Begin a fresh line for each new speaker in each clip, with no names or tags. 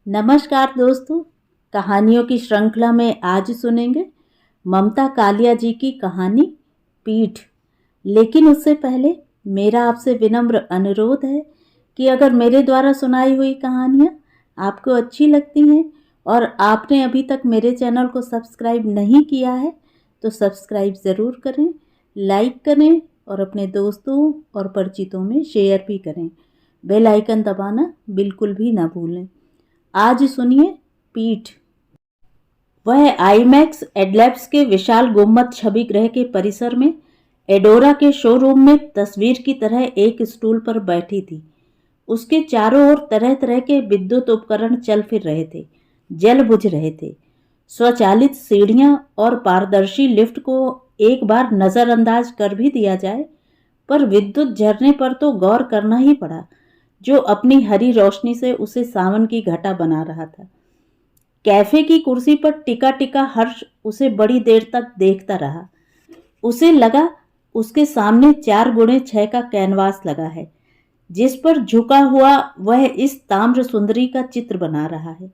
नमस्कार दोस्तों, कहानियों की श्रृंखला में आज सुनेंगे ममता कालिया जी की कहानी पीठ। लेकिन उससे पहले मेरा आपसे विनम्र अनुरोध है कि अगर मेरे द्वारा सुनाई हुई कहानियाँ आपको अच्छी लगती हैं और आपने अभी तक मेरे चैनल को सब्सक्राइब नहीं किया है तो सब्सक्राइब ज़रूर करें, लाइक करें और अपने दोस्तों और परिचितों में शेयर भी करें। बेल आइकन दबाना बिल्कुल भी ना भूलें। आज सुनिए पीठ। वह आईमैक्स एडलैब्स के विशाल गुम्बद छवि गृह के परिसर में एडोरा के शोरूम में तस्वीर की तरह एक स्टूल पर बैठी थी। उसके चारों ओर तरह तरह के विद्युत उपकरण चल फिर रहे थे, जल बुझ रहे थे। स्वचालित सीढ़ियां और पारदर्शी लिफ्ट को एक बार नजरअंदाज कर भी दिया जाए, पर विद्युत झरने पर तो गौर करना ही पड़ा, जो अपनी हरी रोशनी से उसे सावन की घटा बना रहा था। कैफे की कुर्सी पर टिका टिका हर्ष उसे बड़ी देर तक देखता रहा। उसे लगा उसके सामने 4x6 का कैनवास लगा है, जिस पर झुका हुआ वह इस ताम्र सुंदरी का चित्र बना रहा है।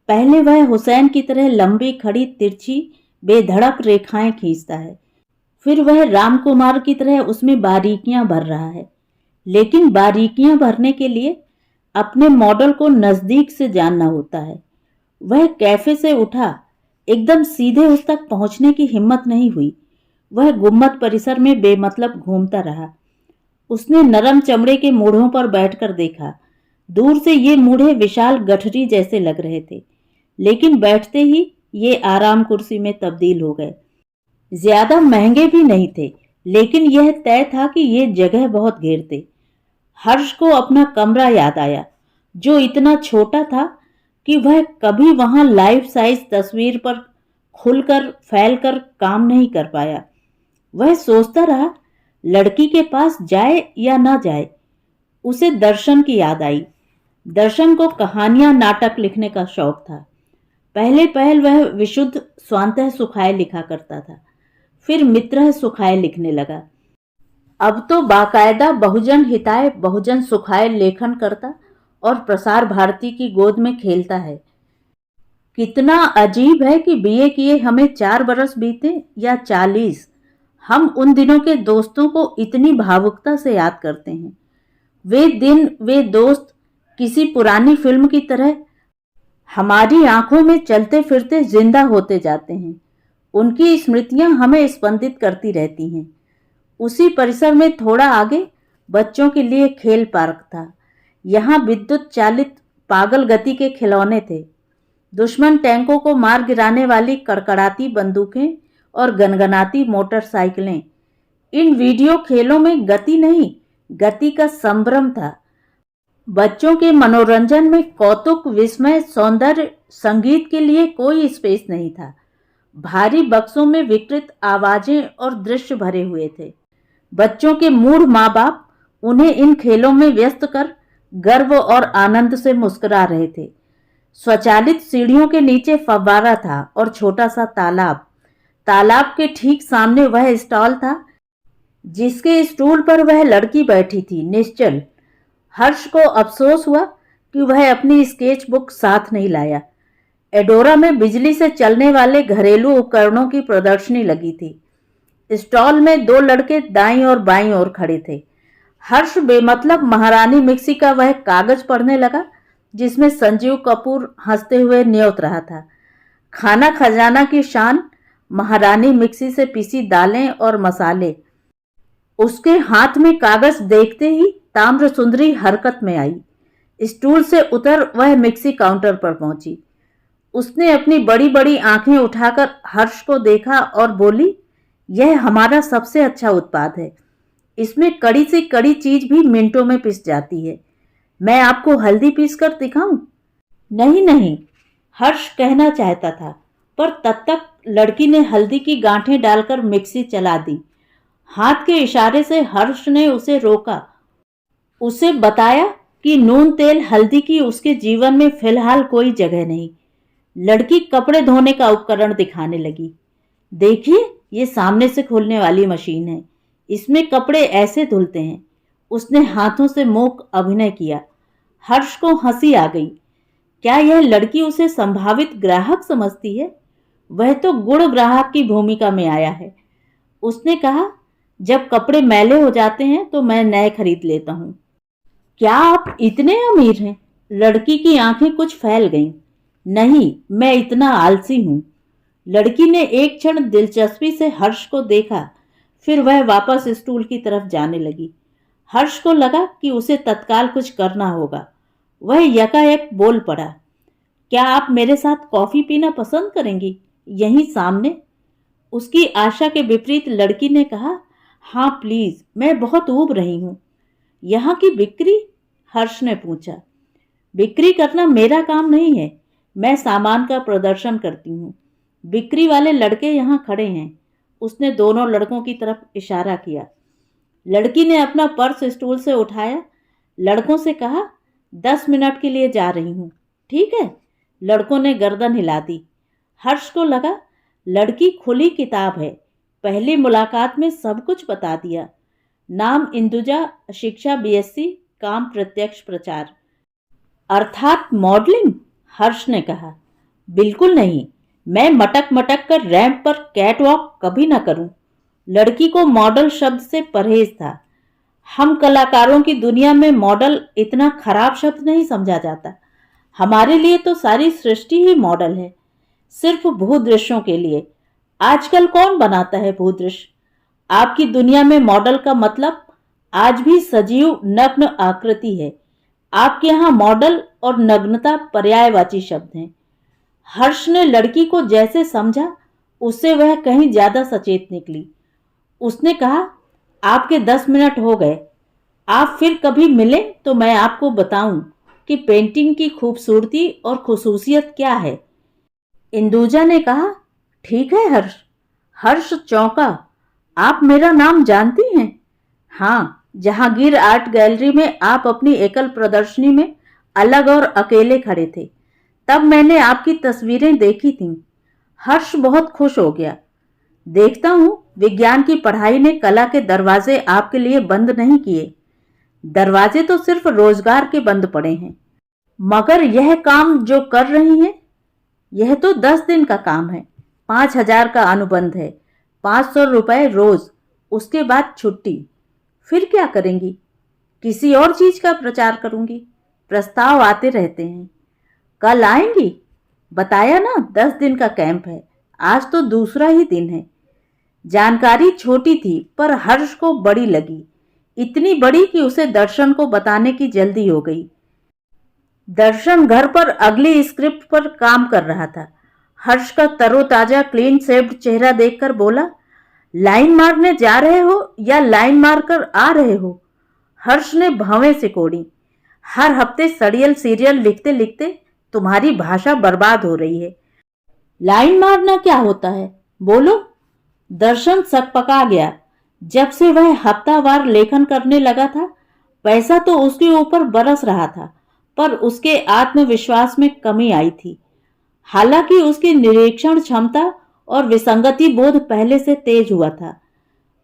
पहले वह हुसैन की तरह लंबी खड़ी तिरछी बेधड़क रेखाएं खींचता है, फिर वह रामकुमार की तरह उसमें बारीकियां भर रहा है। लेकिन बारीकियां भरने के लिए अपने मॉडल को नजदीक से जानना होता है। वह कैफे से उठा, एकदम सीधे उस तक पहुंचने की हिम्मत नहीं हुई। वह गुम्बद परिसर में बेमतलब घूमता रहा। उसने नरम चमड़े के मूढ़ों पर बैठकर देखा। दूर से ये मूढ़े विशाल गठरी जैसे लग रहे थे, लेकिन बैठते ही ये आराम कुर्सी में तब्दील हो गए। ज्यादा महंगे भी नहीं थे, लेकिन यह तय था कि ये जगह बहुत घेरते। हर्ष को अपना कमरा याद आया, जो इतना छोटा था कि वह कभी वहां लाइफ साइज तस्वीर पर खुलकर फैलकर काम नहीं कर पाया। वह सोचता रहा, लड़की के पास जाए या ना जाए। उसे दर्शन की याद आई। दर्शन को कहानियां नाटक लिखने का शौक था। पहले पहल वह विशुद्ध स्वांतः सुखाय लिखा करता था, फिर मित्रः सुखाय लिखने लगा। अब तो बाकायदा बहुजन हिताय बहुजन सुखाय लेखन करता और प्रसार भारती की गोद में खेलता है। कितना अजीब है कि बीए किए हमें 4 बरस बीते या 40। हम उन दिनों के दोस्तों को इतनी भावुकता से याद करते हैं। वे दिन, वे दोस्त किसी पुरानी फिल्म की तरह हमारी आंखों में चलते फिरते जिंदा होते जाते हैं। उनकी स्मृतियां हमें स्पंदित करती रहती हैं। उसी परिसर में थोड़ा आगे बच्चों के लिए खेल पार्क था। यहाँ विद्युत चालित पागल गति के खिलौने थे, दुश्मन टैंकों को मार गिराने वाली कड़कड़ाती बंदूकें और गनगनाती मोटरसाइकिलें। इन वीडियो खेलों में गति नहीं, गति का संभ्रम था। बच्चों के मनोरंजन में कौतुक, विस्मय, सौंदर्य, संगीत के लिए कोई स्पेस नहीं था। भारी बक्सों में विकृत आवाजें और दृश्य भरे हुए थे। बच्चों के मूढ़ माँ बाप उन्हें इन खेलों में व्यस्त कर गर्व और आनंद से मुस्कुरा रहे थे। स्वचालित सीढ़ियों के नीचे फव्वारा था और छोटा सा तालाब। तालाब के ठीक सामने वह स्टॉल था जिसके स्टूल पर वह लड़की बैठी थी, निश्चल। हर्ष को अफसोस हुआ कि वह अपनी स्केच बुक साथ नहीं लाया। एडोरा में बिजली से चलने वाले घरेलू उपकरणों की प्रदर्शनी लगी थी। स्टॉल में 2 लड़के दाईं और बाईं ओर खड़े थे। हर्ष बेमतलब महारानी मिक्सी का वह कागज पढ़ने लगा जिसमें संजीव कपूर हंसते हुए न्योत रहा था। खाना खजाना की शान, महारानी मिक्सी से पिसी दालें और मसाले। उसके हाथ में कागज देखते ही ताम्र सुंदरी हरकत में आई। स्टूल से उतर वह मिक्सी काउंटर पर पहुंची। उसने अपनी बड़ी बड़ी आंखें उठाकर हर्ष को देखा और बोली, यह हमारा सबसे अच्छा उत्पाद है। इसमें कड़ी से कड़ी चीज भी मिनटों में पिस जाती है। मैं आपको हल्दी पीस कर दिखाऊं? नहीं नहीं, हर्ष कहना चाहता था, पर तब तक लड़की ने हल्दी की गांठें डालकर मिक्सी चला दी। हाथ के इशारे से हर्ष ने उसे रोका। उसे बताया कि नून तेल हल्दी की उसके जीवन में फिलहाल कोई जगह नहीं। लड़की कपड़े धोने का उपकरण दिखाने लगी। देखिए, ये सामने से खुलने वाली मशीन है, इसमें कपड़े ऐसे धुलते हैं। उसने हाथों से मूक अभिनय किया। हर्ष को हंसी आ गई। क्या यह लड़की उसे संभावित ग्राहक समझती है? वह तो गुण ग्राहक की भूमिका में आया है। उसने कहा, जब कपड़े मैले हो जाते हैं तो मैं नए खरीद लेता हूं। क्या आप इतने अमीर हैं? लड़की की आंखें कुछ फैल गईं। नहीं, मैं इतना आलसी हूं। लड़की ने एक क्षण दिलचस्पी से हर्ष को देखा, फिर वह वापस स्टूल की तरफ जाने लगी। हर्ष को लगा कि उसे तत्काल कुछ करना होगा। वह यकायक बोल पड़ा, क्या आप मेरे साथ कॉफी पीना पसंद करेंगी, यहीं सामने? उसकी आशा के विपरीत लड़की ने कहा, हाँ प्लीज, मैं बहुत ऊब रही हूं। यहाँ की बिक्री? हर्ष ने पूछा। बिक्री करना मेरा काम नहीं है, मैं सामान का प्रदर्शन करती हूँ। बिक्री वाले लड़के यहाँ खड़े हैं। उसने दोनों लड़कों की तरफ इशारा किया। लड़की ने अपना पर्स स्टूल से उठाया, लड़कों से कहा, 10 मिनट के लिए जा रही हूँ, ठीक है? लड़कों ने गर्दन हिला दी। हर्ष को लगा, लड़की खुली किताब है, पहली मुलाकात में सब कुछ बता दिया। नाम इंदुजा, शिक्षा बीएससी, काम प्रत्यक्ष प्रचार। अर्थात मॉडलिंग? हर्ष ने कहा। बिल्कुल नहीं, मैं मटक मटक कर रैंप पर कैटवॉक कभी ना करूं। लड़की को मॉडल शब्द से परहेज था। हम कलाकारों की दुनिया में मॉडल इतना खराब शब्द नहीं समझा जाता। हमारे लिए तो सारी सृष्टि ही मॉडल है, सिर्फ भूदृश्यों के लिए। आजकल कौन बनाता है भूदृश्य? आपकी दुनिया में मॉडल का मतलब आज भी सजीव नग्न आकृति है। आपके यहाँ मॉडल और नग्नता पर्यायवाची शब्द हैं। हर्ष ने लड़की को जैसे समझा, उससे वह कहीं ज्यादा सचेत निकली। उसने कहा, आपके 10 मिनट हो गए। आप फिर कभी मिले तो मैं आपको बताऊं कि पेंटिंग की खूबसूरती और खुसूसियत क्या है। इंदुजा ने कहा, ठीक है हर्ष। हर्ष चौंका, आप मेरा नाम जानती हैं? हाँ, जहांगीर आर्ट गैलरी में आप अपनी एकल प्रदर्शनी में अलग और अकेले खड़े थे, तब मैंने आपकी तस्वीरें देखी थीं। हर्ष बहुत खुश हो गया। देखता हूं, विज्ञान की पढ़ाई ने कला के दरवाजे आपके लिए बंद नहीं किए। दरवाजे तो सिर्फ रोजगार के बंद पड़े हैं। मगर यह काम जो कर रही हैं, यह तो 10 दिन का काम है। 5,000 का अनुबंध है, 500 रुपए रोज, उसके बाद छुट्टी। फिर क्या करेंगी? किसी और चीज का प्रचार करूंगी। प्रस्ताव आते रहते हैं। कल आएंगी? बताया ना, 10 दिन का कैंप है। आज तो दूसरा ही दिन है। जानकारी छोटी थी पर हर्ष को बड़ी लगी, इतनी बड़ी कि उसे दर्शन को बताने की जल्दी हो गई। दर्शन घर पर अगली स्क्रिप्ट पर काम कर रहा था। हर्ष का तरोताजा क्लीन शेव्ड चेहरा देखकर बोला, लाइन मारने जा रहे हो या लाइन मारकर आ रहे हो? हर्ष ने भवें से कोड़ी। हर हफ्ते सड़ियल सीरियल लिखते लिखते तुम्हारी भाषा बर्बाद हो रही है। लाइन मारना क्या होता है, बोलो? दर्शन सकपका गया। जब से वह हफ्तावार लेखन करने लगा था, पैसा तो उसके ऊपर बरस रहा था, पर उसके आत्मविश्वास में कमी आई थी। हालांकि उसकी निरीक्षण क्षमता और विसंगति बोध पहले से तेज हुआ था।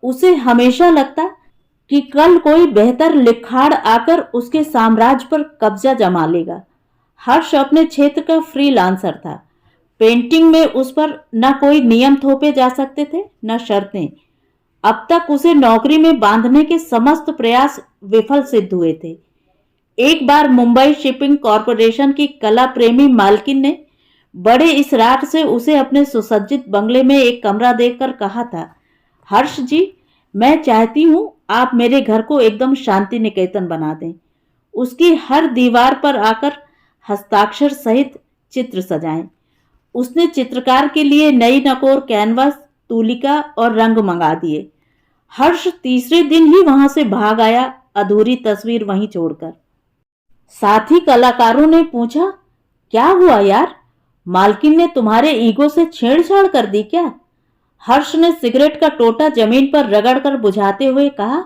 उसे हमेशा लगता कि कल कोई बेहतर लिखाड़ आकर उसके साम्राज्य पर कब्जा जमा लेगा। हर्ष अपने क्षेत्र का फ्रीलांसर था। पेंटिंग में उस पर न कोई नियम थोपे जा सकते थे, न शर्तें। अब तक उसे नौकरी में बांधने के समस्त प्रयास विफल सिद्ध हुए थे। एक बार मुंबई शिपिंग कॉरपोरेशन की कला प्रेमी मालकिन ने बड़े इसरार से उसे अपने सुसज्जित बंगले में एक कमरा देकर कहा था, हर्ष जी, मैं चाहती हूं आप मेरे घर को एकदम शांति निकेतन बना दें। उसकी हर दीवार पर आकर हस्ताक्षर सहित चित्र सजाएं। उसने चित्रकार के लिए नई नकोर कैनवास, तूलिका और रंग मंगा दिए। हर्ष तीसरे दिन ही वहां से भाग आया, अधूरी तस्वीर वहीं छोड़कर। साथी कलाकारों ने पूछा, क्या हुआ यार, मालकिन ने तुम्हारे ईगो से छेड़छाड़ कर दी क्या? हर्ष ने सिगरेट का टोटा जमीन पर रगड़कर बुझाते हुए कहा,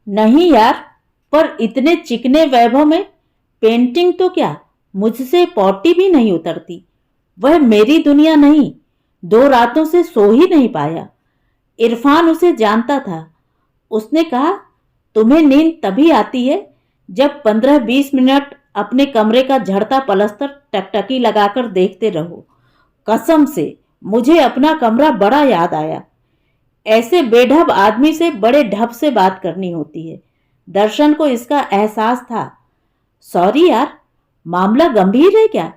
नहीं यार, पर इतने चिकने वैभव में पेंटिंग तो क्या, मुझसे पौटी भी नहीं उतरती। वह मेरी दुनिया नहीं। 2 रातों से सो ही नहीं पाया। इरफान उसे जानता था। उसने कहा, तुम्हें नींद तभी आती है जब 15-20 मिनट अपने कमरे का झड़ता पलस्तर टकटकी लगाकर देखते रहो। कसम से मुझे अपना कमरा बड़ा याद आया। ऐसे बेढब आदमी से बड़े ढब से बात करनी होती है। दर्शन को इसका एहसास था। सॉरी यार, मामला गंभीर है क्या?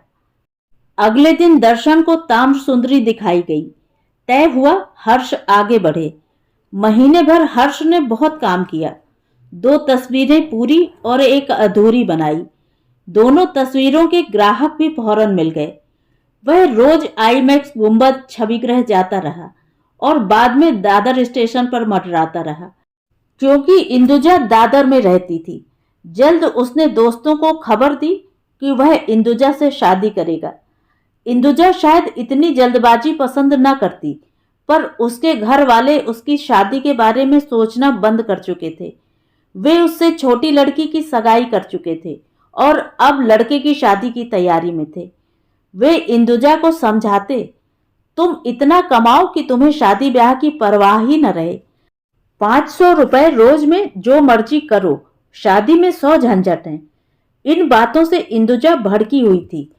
अगले दिन दर्शन को ताम्र सुंदरी दिखाई गई। तय हुआ हर्ष आगे बढ़े। महीने भर हर्ष ने बहुत काम किया। 2 तस्वीरें पूरी और 1 अधूरी बनाई। दोनों तस्वीरों के ग्राहक भी फौरन मिल गए। वह रोज आईमैक्स गुंबद छविगृह जाता रहा और बाद में दादर स्टेशन पर मंडराता रहा, क्योंकि इंदुजा दादर में रहती थी। जल्द उसने दोस्तों को खबर दी कि वह इंदुजा से शादी करेगा। इंदुजा शायद इतनी जल्दबाजी पसंद न करती, पर उसके घर वाले उसकी शादी के बारे में सोचना बंद कर चुके थे। वे उससे छोटी लड़की की सगाई कर चुके थे और अब लड़के की शादी की तैयारी में थे। वे इंदुजा को समझाते, तुम इतना कमाओ कि तुम्हें शादी ब्याह की परवाह ही न रहे। 500 रुपए रोज में जो मर्जी करो, शादी में 100 झंझट हैं। इन बातों से इंदुजा भड़की हुई थी।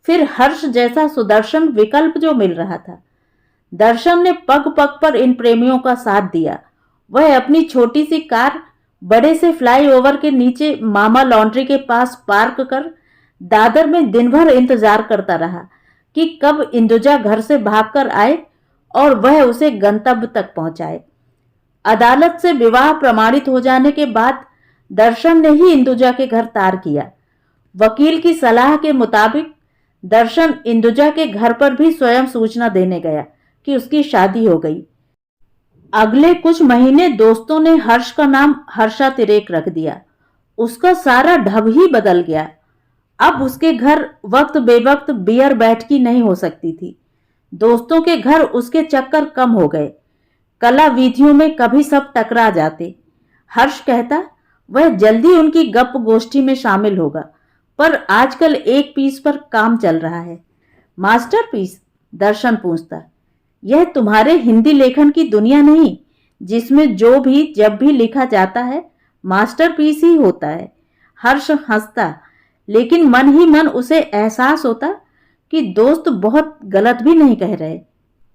फिर हर्ष जैसा सुदर्शन विकल्प जो मिल रहा था। दर्शन ने पग पग पर इन प्रेमियों का साथ दिया। वह अपनी छोटी सी कार बड़े से फ्लाईओवर के नीचे मामा लॉन्ड्री के पास पार्क कर दादर में दिन भर इंतजार करता रहा कि कब इंदुजा घर से भागकर आए और वह उसे गंतव्य तक पहुंचाए। अदालत से विवाह प्रमाणित हो जाने के बाद दर्शन ने ही इंदुजा के घर तार किया। वकील की सलाह के मुताबिक दर्शन इंदुजा के घर पर भी स्वयं सूचना देने गया कि उसकी शादी हो गई। अगले कुछ महीने दोस्तों ने हर्ष का नाम हर्षा तिरेक रख दिया। उसका सारा ढब ही बदल गया। अब उसके घर वक्त बेवक्त बियर बैठकी नहीं हो सकती थी। दोस्तों के घर उसके चक्कर कम हो गए। कला वीथियों में कभी सब टकरा जाते। हर्ष कहता वह जल्दी उनकी गप गोष्ठी में शामिल होगा, पर आजकल एक पीस पर काम चल रहा है। मास्टरपीस? दर्शन पूछता। यह तुम्हारे हिंदी लेखन की दुनिया नहीं, जिसमें जो भी जब भी लिखा जाता है मास्टरपीस ही होता है। हर्ष हंसता, लेकिन मन ही मन उसे एहसास होता कि दोस्त बहुत गलत भी नहीं कह रहे।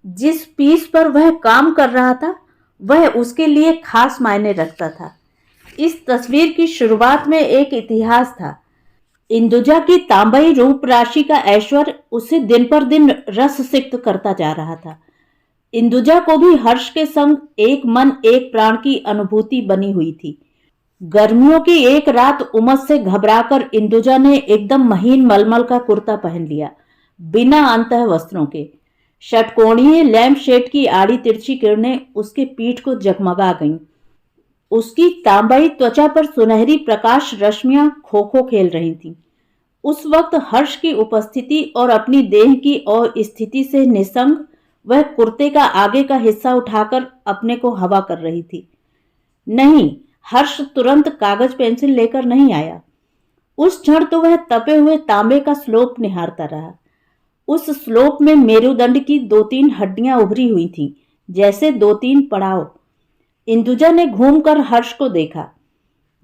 जिस पीस पर वह काम कर रहा था वह उसके लिए खास मायने रखता था। इस तस्वीर की शुरुआत में एक इतिहास था। इंदुजा की तांबई रूप राशि का ऐश्वर्य उसे दिन पर दिन रस सिक्त करता जा रहा था। इंदुजा को भी हर्ष के संग एक मन एक प्राण की अनुभूति बनी हुई थी। गर्मियों की एक रात उमस से घबराकर इंदुजा ने एकदम महीन मलमल का कुर्ता पहन लिया, बिना अंतः वस्त्रों के। षटकोणीय लैंप शेड की आड़ी तिरछी किरणें उसके पीठ को जगमगा गईं। उसकी तांबई त्वचा पर सुनहरी प्रकाश रश्मियां खो खो खेल रही थीं। उस वक्त हर्ष की उपस्थिति और अपनी देह की अस्थिति से निसंग वह कुर्ते का आगे का हिस्सा उठाकर अपने को हवा कर रही थी। नहीं, हर्ष तुरंत कागज पेंसिल लेकर नहीं आया। उस क्षण तो वह तपे हुए तांबे का स्लोप निहारता रहा। उस स्लोप में मेरुदंड की 2-3 हड्डियां उभरी हुई थीं, जैसे 2-3 पड़ाव। इंदुजा ने घूमकर हर्ष को देखा,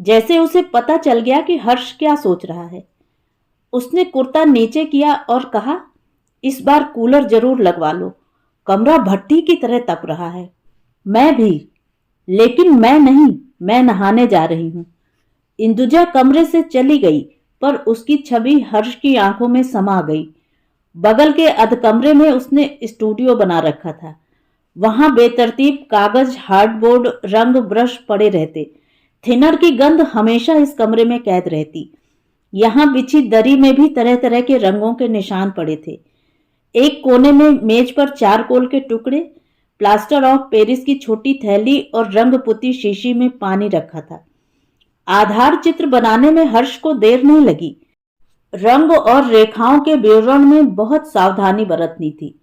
जैसे उसे पता चल गया कि हर्ष क्या सोच रहा है। उसने कुर्ता नीचे किया और कहा, इस बार कूलर जरूर लगवा लो, कमरा भट्टी की तरह तप रहा है। मैं भी, लेकिन मैं नहीं, मैं नहाने जा रही हूं। इंदुजा कमरे से चली गई, पर उसकी छवि हर्ष की आंखों में समा गई। बगल के अध कमरे में उसने स्टूडियो बना रखा था। वहां बेतरतीब कागज, हार्डबोर्ड, रंग, ब्रश पड़े रहते। थिनर की गंध हमेशा इस कमरे में कैद रहती। यहां बिछी दरी में भी तरह तरह के रंगों के निशान पड़े थे। एक कोने में मेज पर चारकोल के टुकड़े, प्लास्टर ऑफ पेरिस की छोटी थैली और रंग पुती शीशी में पानी रखा था। आधार चित्र बनाने में हर्ष को देर नहीं लगी। रंग और रेखाओं के विवरण में बहुत सावधानी बरतनी थी।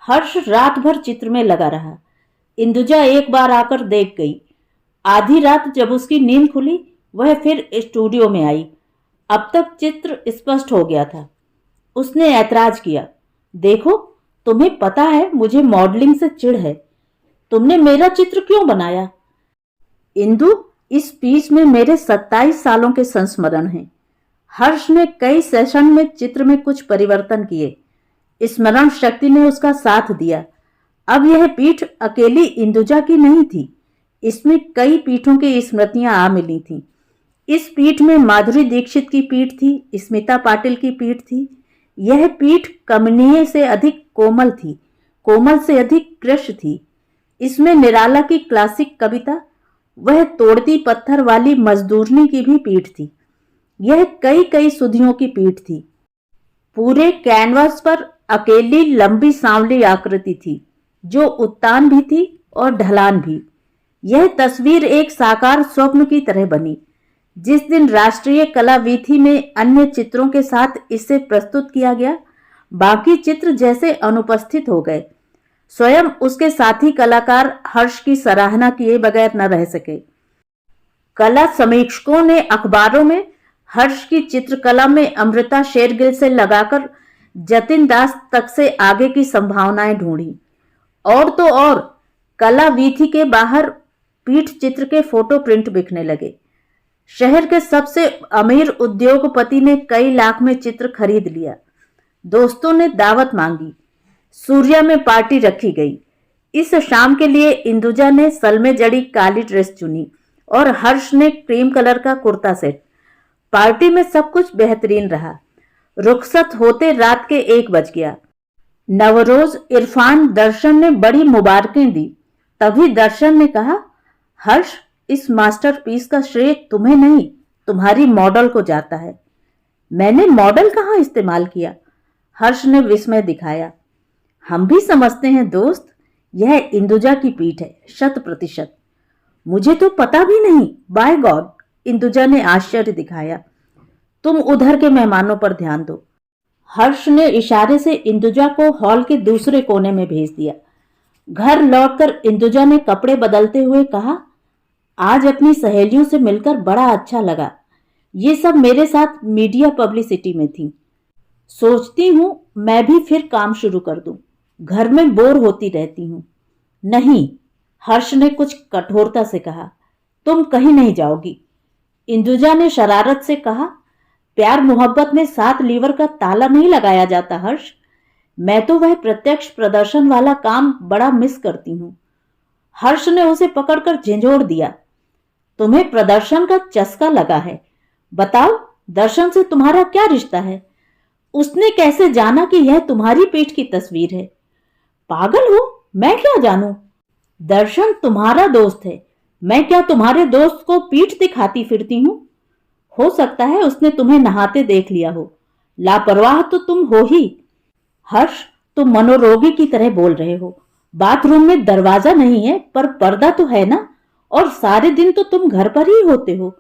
हर्ष रात भर चित्र में लगा रहा। इंदुजा एक बार आकर देख गई। आधी रात जब उसकी नींद खुली, वह फिर स्टूडियो में आई। अब तक चित्र स्पष्ट हो गया था। उसने ऐतराज किया, देखो, तुम्हें पता है मुझे मॉडलिंग से चिढ़ है। तुमने मेरा चित्र क्यों बनाया? इंदु, इस पीस में मेरे 27 सालों के संस्मरण हैं। हर्ष ने कई सेशन में चित्र में कुछ परिवर्तन किए। स्मरण शक्ति ने उसका साथ दिया। अब यह पीठ अकेली इंदुजा की नहीं थी, इसमें कई पीठों की स्मृतियां आ मिली थीं। इस पीठ में माधुरी दीक्षित की पीठ थी, स्मिता पाटिल की पीठ थी। यह पीठ कमनीय से अधिक कोमल थी, कोमल से अधिक कृश थी। इसमें निराला की क्लासिक कविता, वह तोड़ती पत्थर वाली मजदूरनी की भी पीठ थी। यह कई कई सुधियों की पीठ थी। पूरे कैनवास पर अकेली लंबी सांवली आकृति थी, जो उत्तान भी थी और ढलान भी। यह तस्वीर एक साकार स्वप्न की तरह बनी। जिस दिन राष्ट्रीय कला वीथी में अन्य चित्रों के साथ इसे प्रस्तुत किया गया, बाकी चित्र जैसे अनुपस्थित हो गए। स्वयं उसके साथी कलाकार हर्ष की सराहना किए बगैर न रह सके। कला समीक्षकों ने अखबारों में हर्ष की चित्रकला में अमृता शेरगिल से लगाकर जतिन दास तक से आगे की संभावनाएं ढूंढी। और तो और कला वीथी के बाहर पीठ चित्र के फोटो प्रिंट बिकने लगे। शहर के सबसे अमीर उद्योगपति ने कई लाख में चित्र खरीद लिया। दोस्तों ने दावत मांगी। सूर्या में पार्टी रखी गई। इस शाम के लिए इंदुजा ने सलमे जड़ी काली ड्रेस चुनी और हर्ष ने क्रीम कलर का कुर्ता सेट। पार्टी में सब कुछ बेहतरीन रहा। रुखसत होते रात के 1 बज गया। नवरोज, इरफान, दर्शन ने बड़ी मुबारकें दी। तभी दर्शन ने कहा, हर्ष, इस मास्टरपीस का श्रेय तुम्हें नहीं, तुम्हारी मॉडल को जाता है। मैंने मॉडल कहाँ इस्तेमाल किया? हर्ष ने विस्मय दिखाया। हम भी समझते हैं दोस्त, यह इंदुजा की पीठ है, 100%। मुझे तो पता भी नहीं, बाय गॉड, इंदुजा ने आश्चर्य दिखाया। तुम उधर के मेहमानों पर ध्यान दो। हर्ष ने इशारे से इंदुजा को हॉल के दूसरे कोने में भेज दिया। घर लौटकर इंदुजा ने कपड़े बदलते हुए कहा, आज अपनी सहेलियों से मिलकर बड़ा अच्छा लगा। ये सब मेरे साथ मीडिया पब्लिसिटी में थी। सोचती हूं मैं भी फिर काम शुरू कर दूं। घर में बोर होती रहती हूं। नहीं, हर्ष ने कुछ कठोरता से कहा, तुम कहीं नहीं जाओगी। इंदुजा ने शरारत से कहा, प्यार मोहब्बत में 7 लीवर का ताला नहीं लगाया जाता हर्ष। मैं तो वह प्रत्यक्ष प्रदर्शन वाला काम बड़ा मिस करती हूं। हर्ष ने उसे पकड़कर झिंझोड़ दिया। तुम्हें प्रदर्शन का चस्का लगा है। बताओ, दर्शन से तुम्हारा क्या रिश्ता है? उसने कैसे जाना कि यह तुम्हारी पीठ की तस्वीर है? पागल हो, मैं क्या जानूं? दर्शन तुम्हारा दोस्त है। मैं क्या तुम्हारे दोस्त को पीठ दिखाती फिरती हूं? हो सकता है उसने तुम्हें नहाते देख लिया हो। लापरवाह तो तुम हो ही। हर्ष, तुम मनोरोगी की तरह बोल रहे हो। बाथरूम में दरवाजा नहीं है पर पर्दा तो है ना, और सारे दिन तो तुम घर पर ही होते हो।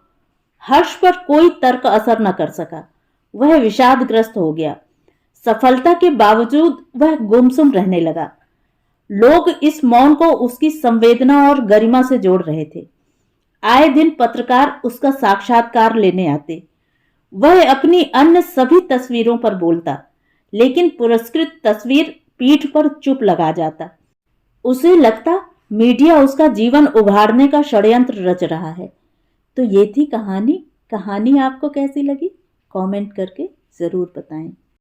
हर्ष पर कोई तर्क असर न कर सका। वह विषादग्रस्त हो गया। सफलता के बावजूद वह गुमसुम रहने लगा। लोग इस मौन को उसकी संवेदना और गरिमा से जोड़ रहे थे। आए दिन पत्रकार उसका साक्षात्कार लेने आते। वह अपनी अन्य सभी तस्वीरों पर बोलता, लेकिन पुरस्कृत तस्वीर पीठ पर चुप लगा जाता। उसे लगता मीडिया उसका जीवन उघाड़ने का षड्यंत्र रच रहा है। तो ये थी कहानी। कहानी आपको कैसी लगी? कमेंट करके जरूर बताएं।